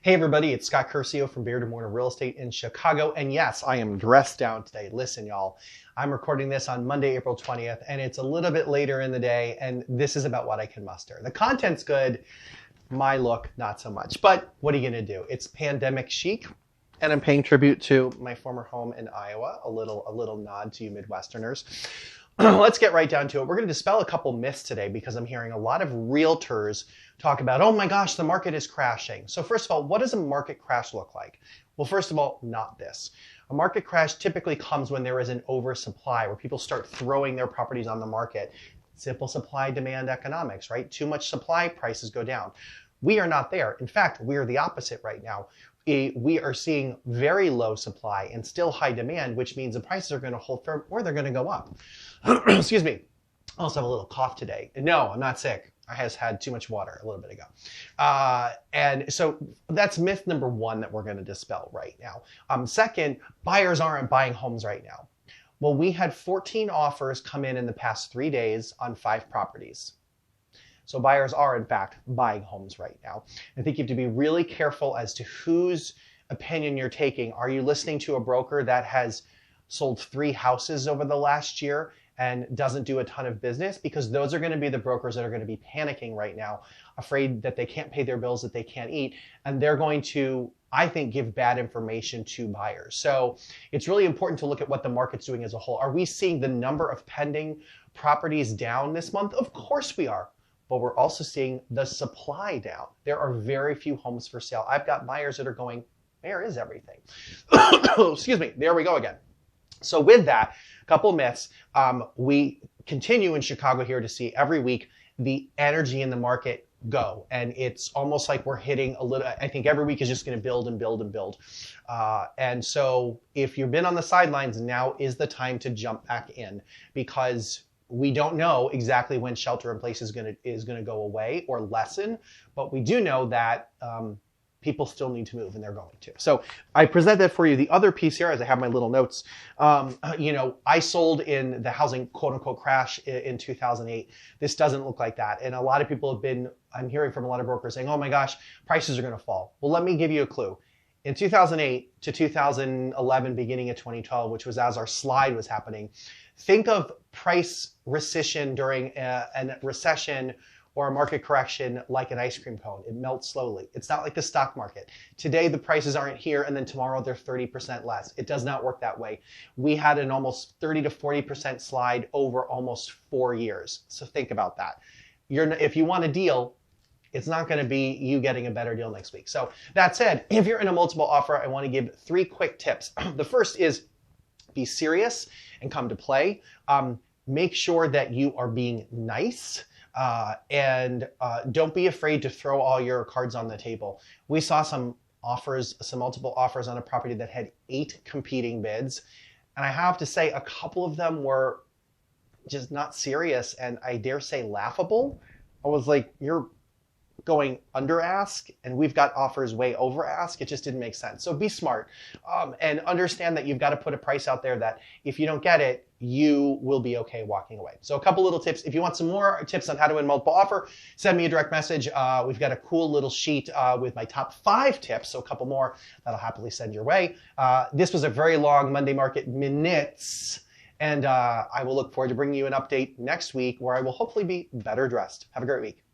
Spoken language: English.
Hey everybody, it's Scott Curcio from Baird and Warner Real Estate in Chicago. And yes, I am dressed down today. Listen, y'all, I'm recording this on Monday, April 20th, and it's a little bit later in the day, and this is about what I can muster. The content's good, my look, not so much. But what are you gonna do? It's pandemic chic, and I'm paying tribute to my former home in Iowa, a little nod to you Midwesterners. Let's get right down to it. We're going to dispel a couple myths today because I'm hearing a lot of realtors talk about, oh my gosh, the market is crashing. So first of all, what does a market crash look like? Well, first of all, not this. A market crash typically comes when there is an oversupply, where people start throwing their properties on the market. Simple supply demand economics, right? Too much supply, prices go down. We are not there. In fact, we are the opposite right now. We are seeing very low supply and still high demand, which means the prices are going to hold firm or they're going to go up. Excuse me. I also have a little cough today. No, I'm not sick. I just had too much water a little bit ago. And so that's myth number one that we're going to dispel right now. Second, buyers aren't buying homes right now. Well, we had 14 offers come in the past 3 days on 5 properties. So buyers are, in fact, buying homes right now. I think you have to be really careful as to whose opinion you're taking. Are you listening to a broker that has sold 3 houses over the last year and doesn't do a ton of business? Because those are going to be the brokers that are going to be panicking right now, afraid that they can't pay their bills, that they can't eat. And they're going to, I think, give bad information to buyers. So it's really important to look at what the market's doing as a whole. Are we seeing the number of pending properties down this month? Of course we are. But we're also seeing the supply down. There are very few homes for sale. I've got buyers that are going, where is everything? Excuse me, there we go again. So with that, a couple myths. We continue in Chicago here to see every week the energy in the market go. And it's almost like we're hitting a little, I think every week is just going to build and build and build. And so if you've been on the sidelines, now is the time to jump back in, because we don't know exactly when shelter in place is going to go away or lessen, but we do know that people still need to move, and they're going to. So I present that for you. The other piece here, as I have my little notes, I sold in the housing quote unquote crash in 2008. This doesn't look like that. And a lot of people have been, I'm hearing from a lot of brokers saying, oh my gosh, prices are going to fall. Well, let me give you a clue. In 2008 to 2011, beginning of 2012, which was as our slide was happening, think of price recession during a recession or a market correction like an ice cream cone. It melts slowly. It's not like the stock market. Today, the prices aren't here, and then tomorrow they're 30% less. It does not work that way. We had an almost 30 to 40% slide over almost 4 years. So think about that. If you want a deal, it's not going to be you getting a better deal next week. So that said, if you're in a multiple offer, I want to give 3 quick tips. The first is be serious and come to play. Make sure that you are being nice, and don't be afraid to throw all your cards on the table. We saw some multiple offers on a property that had 8 competing bids. And I have to say, a couple of them were just not serious, and I dare say laughable. I was like, you're going under ask, and we've got offers way over ask. It just didn't make sense. So be smart, and understand that you've got to put a price out there that if you don't get it, you will be okay walking away. So a couple little tips. If you want some more tips on how to win multiple offer, send me a direct message. We've got a cool little sheet with my top 5 tips, so a couple more that I'll happily send your way. This was a very long Monday Market Minutes, and I will look forward to bringing you an update next week where I will hopefully be better dressed. Have a great week.